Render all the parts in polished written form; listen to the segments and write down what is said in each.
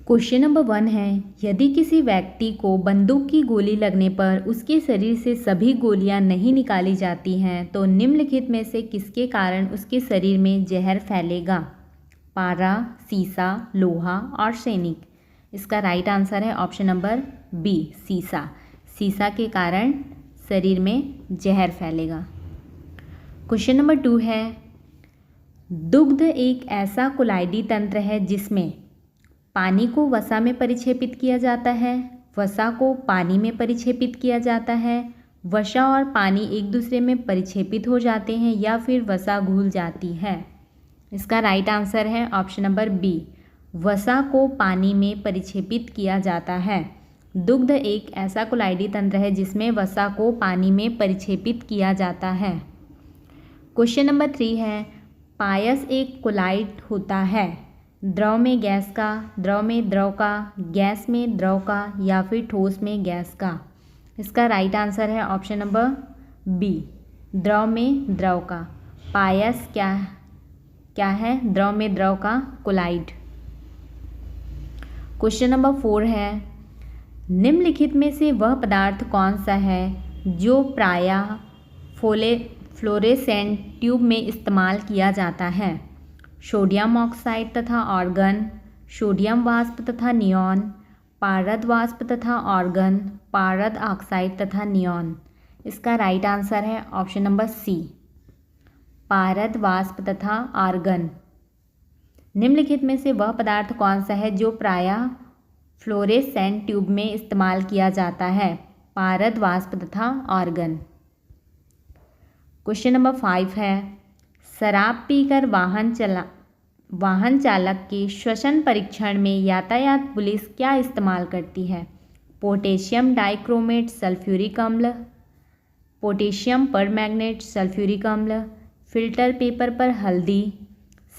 Question number 1 है, यदि किसी व्यक्ति को बंदूक की गोली लगने पर उसके शरीर से सभी गोलियां नहीं निकाली जाती हैं तो निम्नलिखित में से किसके कारण उसके शरीर में जहर फैलेगा? पारा, सीसा, लोहा और सैनिक। इसका राइट आंसर है ऑप्शन नंबर बी, सीसा। सीसा के कारण शरीर में जहर फैलेगा। क्वेश्चन नंबर 2 है, दुग्ध एक ऐसा कोलाइडी तंत्र है जिसमें पानी को वसा में परिक्षेपित किया जाता है, वसा को पानी में परिक्षेपित किया जाता है, वसा और पानी एक दूसरे में परिक्षेपित हो जाते हैं या फिर वसा घुल जाती है। इसका राइट आंसर है ऑप्शन नंबर बी, वसा को पानी में परिक्षेपित किया जाता है। दुग्ध एक ऐसा कोलाइडी तंत्र है जिसमें वसा को पानी में परिक्षेपित किया जाता है। क्वेश्चन नंबर 3 है, पायस एक कोलाइड होता है, द्रव में गैस का, द्रव में द्रव का, गैस में द्रव का या फिर ठोस में गैस का। इसका राइट आंसर है ऑप्शन नंबर बी, द्रव में द्रव का। पायस क्या है? द्रव में द्रव का कोलाइड। क्वेश्चन नंबर 4 है, निम्नलिखित में से वह पदार्थ कौन सा है जो प्रायः फ्लोरेसेंट ट्यूब में इस्तेमाल किया जाता है? सोडियम ऑक्साइड तथा ऑर्गन, सोडियम वाष्प तथा नियॉन, पारद वाष्प तथा ऑर्गन, पारद ऑक्साइड तथा नियॉन। इसका राइट आंसर है ऑप्शन नंबर सी, पारद वाष्प तथा आर्गन। निम्नलिखित में से वह पदार्थ कौन सा है जो प्रायः फ्लोरेसेंट ट्यूब में इस्तेमाल किया जाता है? पारद वाष्प तथा आर्गन। क्वेश्चन नंबर 5 है, शराब पीकर वाहन चालक के श्वसन परीक्षण में यातायात पुलिस क्या इस्तेमाल करती है? पोटेशियम डाइक्रोमेट सल्फ्यूरिक अम्ल, पोटेशियम परमैंगनेट सल्फ्यूरिक अम्ल, फिल्टर पेपर पर हल्दी,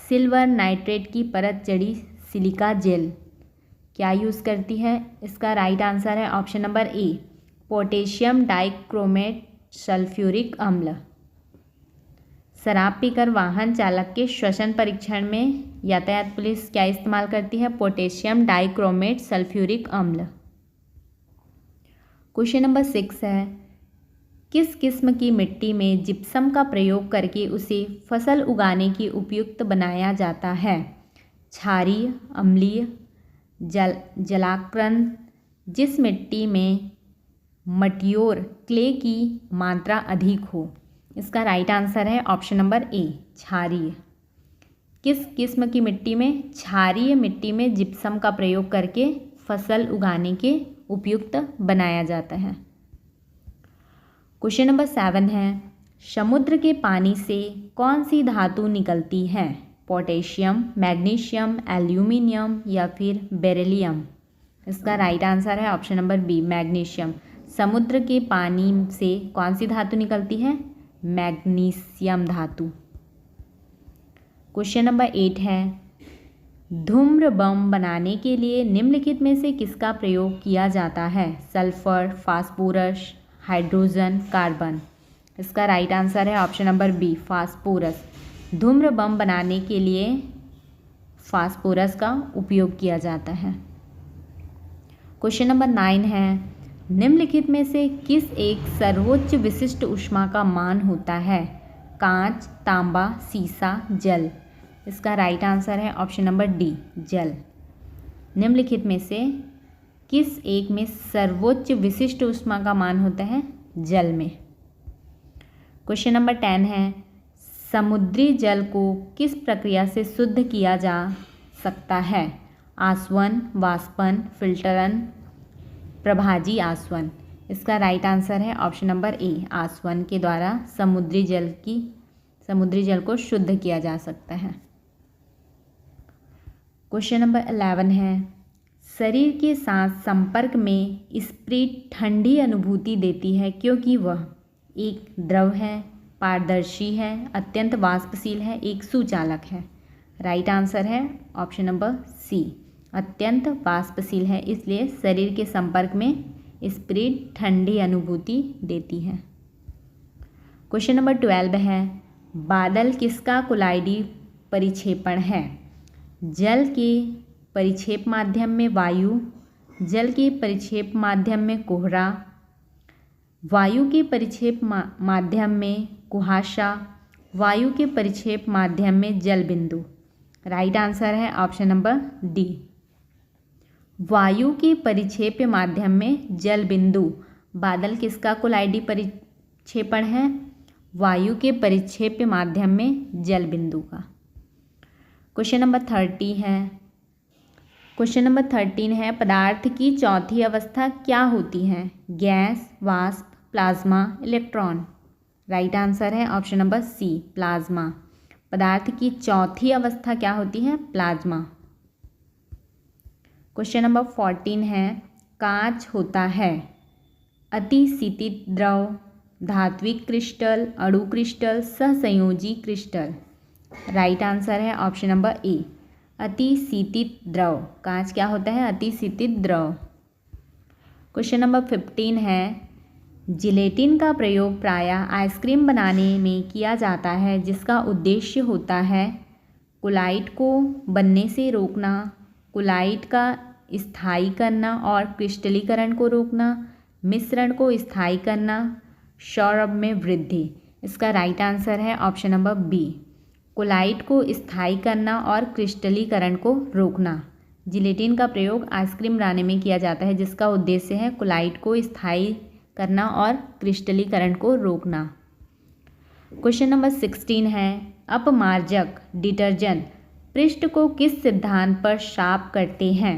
सिल्वर नाइट्रेट की परत चढ़ी सिलिका जेल क्या यूज़ करती है? इसका राइट आंसर है option number A, potassium dichromate sulphuric अम्ल। शराब पीकर वाहन चालक के श्वसन परीक्षण में यातायात पुलिस क्या इस्तेमाल करती है? पोटेशियम डाइक्रोमेट सल्फ्यूरिक अम्ल। क्वेश्चन नंबर 6 है, किस किस्म की मिट्टी में जिप्सम का प्रयोग करके उसे फसल उगाने की उपयुक्त बनाया जाता है? क्षारीय, अम्लीय, जलाक्रांत। जिस मिट्टी में मट्योर क्ले की मात्रा अधिक हो। इसका राइट आंसर है ऑप्शन नंबर ए, क्षारीय। किस किस्म की मिट्टी में? क्षारीय मिट्टी में जिप्सम का प्रयोग करके फसल उगाने के उपयुक्त बनाया जाता है। क्वेश्चन नंबर 7 है, समुद्र के पानी से कौन सी धातु निकलती है? पोटेशियम, मैग्नीशियम, एल्यूमिनियम या फिर बेरिलियम। इसका राइट आंसर है ऑप्शन नंबर बी, मैग्नीशियम। समुद्र के पानी से कौन सी धातु निकलती है? मैग्नीशियम धातु। क्वेश्चन नंबर 8 है, धूम्र बम बनाने के लिए निम्नलिखित में से किसका प्रयोग किया जाता है? Sulphur, phosphorus, hydrogen, carbon. इसका राइट आंसर है ऑप्शन नंबर बी, फास्फोरस। धूम्र बम बनाने के लिए फास्फोरस का उपयोग किया जाता है। क्वेश्चन नंबर 9 है, निम्नलिखित में से किस एक सर्वोच्च विशिष्ट ऊष्मा का मान होता है? कांच, तांबा, सीसा, जल। इसका राइट आंसर है ऑप्शन नंबर डी, जल। निम्नलिखित में से किस एक में सर्वोच्च विशिष्ट ऊष्मा का मान होता है? जल में। क्वेश्चन नंबर 10 है, समुद्री जल को किस प्रक्रिया से शुद्ध किया जा सकता है? आसवन, वाष्पन, फिल्टरन, प्रभाजी आसवन। इसका राइट आंसर है ऑप्शन नंबर ए, आसवन के द्वारा समुद्री जल को शुद्ध किया जा सकता है। क्वेश्चन नंबर 11 है, शरीर के साथ संपर्क में स्प्रिट ठंडी अनुभूति देती है क्योंकि वह एक द्रव है, पारदर्शी है, अत्यंत वाष्पशील है, एक सुचालक है। राइट आंसर है ऑप्शन नंबर सी, अत्यंत वाष्पशील है, इसलिए शरीर के संपर्क में स्प्रिट ठंडी अनुभूति देती है। क्वेश्चन नंबर 12 है, बादल किसका कोलाइडी परिक्षेपण है? जल के परिक्षेप माध्यम में वायु, जल के परिक्षेप माध्यम में कोहरा, वायु के परिक्षेप माध्यम में कुहासा, वायु के परिक्षेप माध्यम में जल बिंदु। राइट आंसर है ऑप्शन नंबर डी, वायु के परिक्षेप माध्यम में जल बिंदु। बादल किसका कोलाइडी परिक्षेपण है? वायु के परिक्षेप माध्यम में जल बिंदु का। क्वेश्चन नंबर 13 है पदार्थ की चौथी अवस्था क्या होती है? गैस, वाष्प, प्लाज्मा, इलेक्ट्रॉन। राइट आंसर है ऑप्शन नंबर सी, प्लाज्मा। पदार्थ की चौथी अवस्था क्या होती है? प्लाज्मा। क्वेश्चन नंबर 14 है कांच होता है अतिशीतित द्रव, धात्विक क्रिस्टल, अणु क्रिस्टल, सहसंयोजी क्रिस्टल। राइट आंसर है ऑप्शन नंबर ए, अतिशीतित द्रव। कांच क्या होता है? अतिशीतित द्रव। क्वेश्चन नंबर 15 है जिलेटिन का प्रयोग प्रायः आइसक्रीम बनाने में किया जाता है जिसका उद्देश्य होता है कोलाइड को बनने से रोकना, कोलाइड का स्थायी करना और क्रिस्टलीकरण को रोकना, मिश्रण को स्थायी करना, सौरभ में वृद्धि। इसका राइट आंसर है ऑप्शन नंबर बी, कोलाइड को स्थायी करना और क्रिस्टलीकरण को रोकना। जिलेटिन का प्रयोग आइसक्रीम बनाने में किया जाता है जिसका उद्देश्य है कोलाइड को स्थायी करना और क्रिस्टलीकरण को रोकना। क्वेश्चन नंबर 16 है अपमार्जक डिटर्जेंट पृष्ठ को किस सिद्धांत पर साफ करते हैं?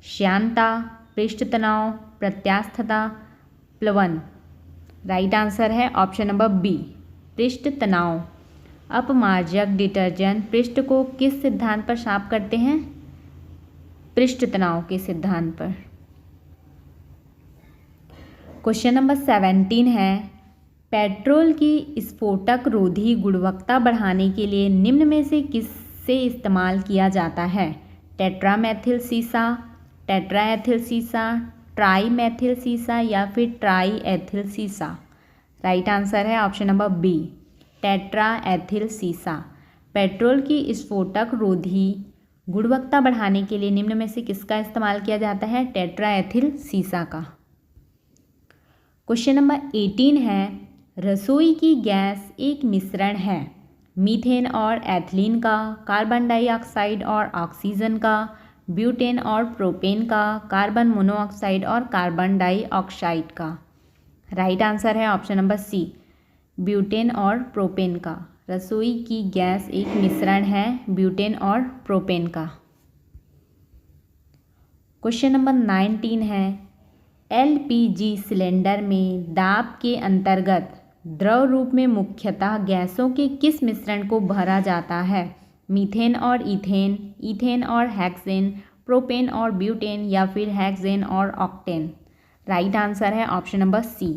श्यानता, पृष्ठ तनाव, प्रत्यास्थता, प्लवन। राइट आंसर है ऑप्शन नंबर बी, पृष्ठ तनाव। अपमार्जक डिटर्जेंट पृष्ठ को किस सिद्धांत पर साफ करते हैं? पृष्ठ तनाव के सिद्धांत पर। क्वेश्चन नंबर 17 है पेट्रोल की स्फोटक रोधी गुणवत्ता बढ़ाने के लिए निम्न में से किससे इस्तेमाल किया जाता है? टेट्रामेथिल सीसा, टेट्राएथिल सीसा, ट्राईमेथिल सीसा या फिर ट्राईएथिल सीसा। राइट आंसर है ऑप्शन नंबर बी, टेट्राएथिल सीसा। पेट्रोल की स्फोटक रोधी गुणवत्ता बढ़ाने के लिए निम्न में से किसका इस्तेमाल किया जाता है? टेट्राएथिल सीसा का। क्वेश्चन नंबर 18 है रसोई की गैस एक मिश्रण है मीथेन और एथिलीन का, कार्बन डाइऑक्साइड और ऑक्सीजन का, ब्यूटेन और प्रोपेन का, कार्बन मोनोऑक्साइड और कार्बन डाइऑक्साइड का। राइट आंसर है ऑप्शन नंबर सी, ब्यूटेन और प्रोपेन का। रसोई की गैस एक मिश्रण है ब्यूटेन और प्रोपेन का। क्वेश्चन नंबर 19 है एलपीजी सिलेंडर में दाब के अंतर्गत द्रव रूप में मुख्यतः गैसों के किस मिश्रण को भरा जाता है? मीथेन और इथेन, इथेन और हेक्सेन, प्रोपेन और ब्यूटेन या फिर हेक्सेन और ऑक्टेन। राइट आंसर है ऑप्शन नंबर सी,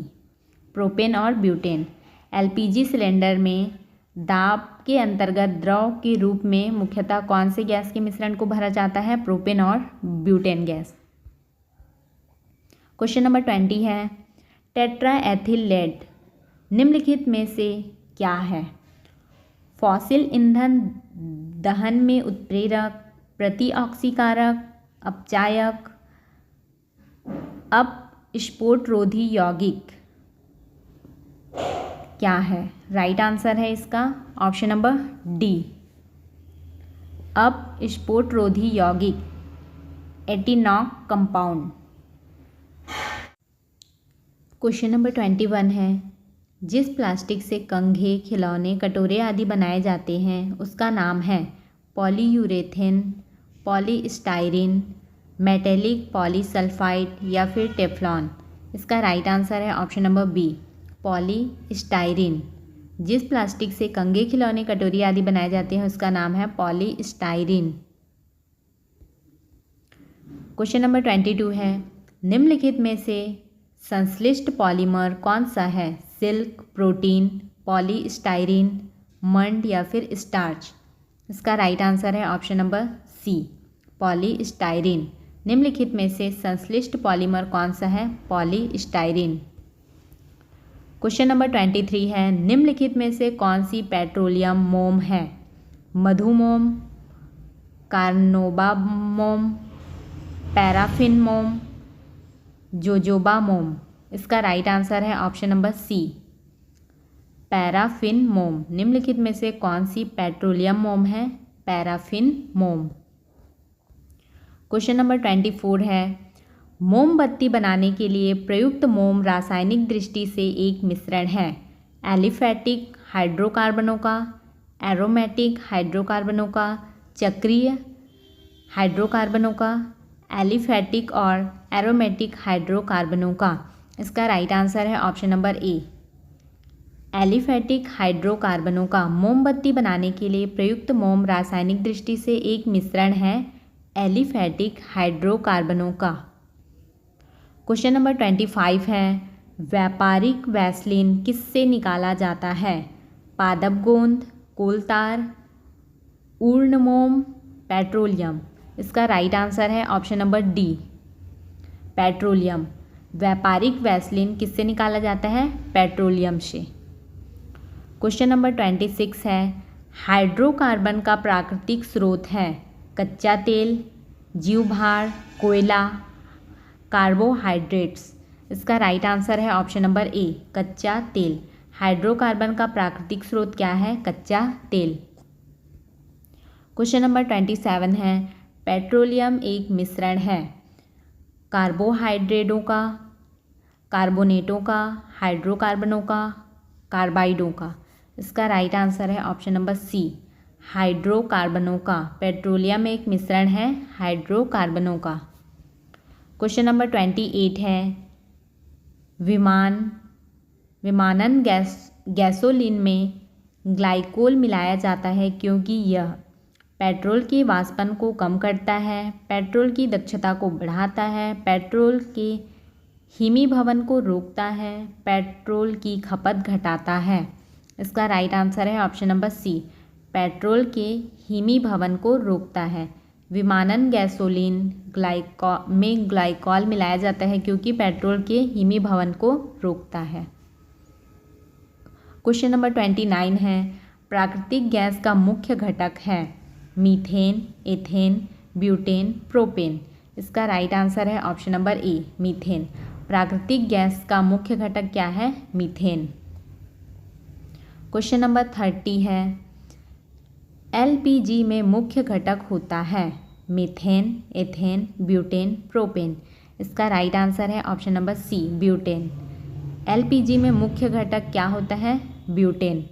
प्रोपेन और ब्यूटेन। एलपीजी सिलेंडर में दाब के अंतर्गत द्रव के रूप में मुख्यतः कौन से गैस के मिश्रण को भरा जाता है? प्रोपेन और ब्यूटेन गैस। क्वेश्चन नंबर 20 है टेट्राएथिल लेड निम्नलिखित में से क्या है? फॉसिल ईंधन दहन में उत्प्रेरक, प्रतिऑक्सीकारक, अपचायक, अपस्फोटरोधी यौगिक क्या है? राइट आंसर है इसका ऑप्शन नंबर डी, अपस्फोटरोधी यौगिक, एटिनॉक कंपाउंड। क्वेश्चन नंबर 21 है जिस प्लास्टिक से कंघे, खिलौने, कटोरे आदि बनाए जाते हैं उसका नाम है पॉलीयूरेथेन, पॉलीस्टाइरीन, मेटेलिक पॉलीसल्फाइड या फिर टेफ्लॉन। इसका राइट आंसर है ऑप्शन नंबर बी, पॉलीस्टाइरीन। जिस प्लास्टिक से कंघे, खिलौने, कटोरी आदि बनाए जाते हैं उसका नाम है पॉलीस्टाइरीन। क्वेश्चन नंबर 22 है निम्नलिखित में से संश्लिष्ट पॉलीमर कौन सा है? सिल्क, प्रोटीन, पॉलीस्टाइरीन, मंड या फिर स्टार्च। इसका राइट आंसर है ऑप्शन नंबर सी, पॉलीस्टाइरीन। निम्नलिखित में से संश्लिष्ट पॉलीमर कौन सा है? पॉलीस्टाइरीन। क्वेश्चन नंबर 23 है निम्नलिखित में से कौन सी पेट्रोलियम मोम है? मधुमोम, कार्नोबा मोम, पैराफिन मोम, जोजोबा मोम। इसका राइट आंसर है ऑप्शन नंबर सी, पैराफिन मोम। निम्नलिखित में से कौन सी पेट्रोलियम मोम है? पैराफिन मोम। क्वेश्चन नंबर 24 है, मोमबत्ती बनाने के लिए प्रयुक्त मोम रासायनिक दृष्टि से एक मिश्रण है। एलिफैटिक हाइड्रोकार्बनों का, एरोमेटिक हाइड्रोकार्बनों का, चक्रीय हाइड्रोकार्बनों का, एलिफैटिक और एरोमेटिक हाइड्रोकार्बनों का। इसका राइट आंसर है ऑप्शन नंबर ए, एलिफैटिक हाइड्रोकार्बनों का। मोमबत्ती बनाने के लिए प्रयुक्त मोम रासायनिक दृष्टि से एक मिश्रण है एलिफैटिक हाइड्रोकार्बनों का। क्वेश्चन नंबर 25 है, व्यापारिक वैसलीन किससे निकाला जाता है? पादप गोंद, कोलतार, उर्ण मोम, पेट्रोलियम। इसका राइट आंसर है ऑप्शन नंबर डी, पेट्रोलियम। व्यापारिक वैसलीन किससे निकाला जाता है? पेट्रोलियम से। क्वेश्चन नंबर 26 है, हाइड्रोकार्बन का प्राकृतिक स्रोत है कच्चा तेल, जीवभार, कोयला, कार्बोहाइड्रेट्स। इसका राइट आंसर है ऑप्शन नंबर ए, कच्चा तेल। हाइड्रोकार्बन का प्राकृतिक स्रोत क्या है? कच्चा तेल। क्वेश्चन नंबर 27 है, पेट्रोलियम एक मिश्रण है कार्बोहाइड्रेटों का, कार्बोनेटों का, हाइड्रोकार्बनों का, कार्बाइडों का। इसका राइट आंसर है ऑप्शन नंबर सी, हाइड्रोकार्बनों का। पेट्रोलियम एक मिश्रण है हाइड्रोकार्बनों का। क्वेश्चन नंबर 28 है, विमानन गैसोलीन में ग्लाइकोल मिलाया जाता है क्योंकि यह पेट्रोल के वाष्पन को कम करता है, पेट्रोल की दक्षता को बढ़ाता है, पेट्रोल के हिमीभवन को रोकता है, पेट्रोल की खपत घटाता है। इसका राइट आंसर है ऑप्शन नंबर सी, पेट्रोल के हिमीभवन को रोकता है। विमानन गैसोलीन में ग्लाइकॉल मिलाया जाता है क्योंकि पेट्रोल के हिमीभवन को रोकता है। क्वेश्चन नंबर 29 है, प्राकृतिक गैस का मुख्य घटक है मीथेन, एथेन, ब्यूटेन, प्रोपेन। इसका राइट आंसर है ऑप्शन नंबर ए, मीथेन। प्राकृतिक गैस का मुख्य घटक क्या है? मीथेन। क्वेश्चन नंबर 30 है, एलपीजी में मुख्य घटक होता है मीथेन, एथेन, ब्यूटेन, प्रोपेन। इसका राइट आंसर है option number C, butane. LPG में मुख्य घटक क्या होता है? ब्यूटेन।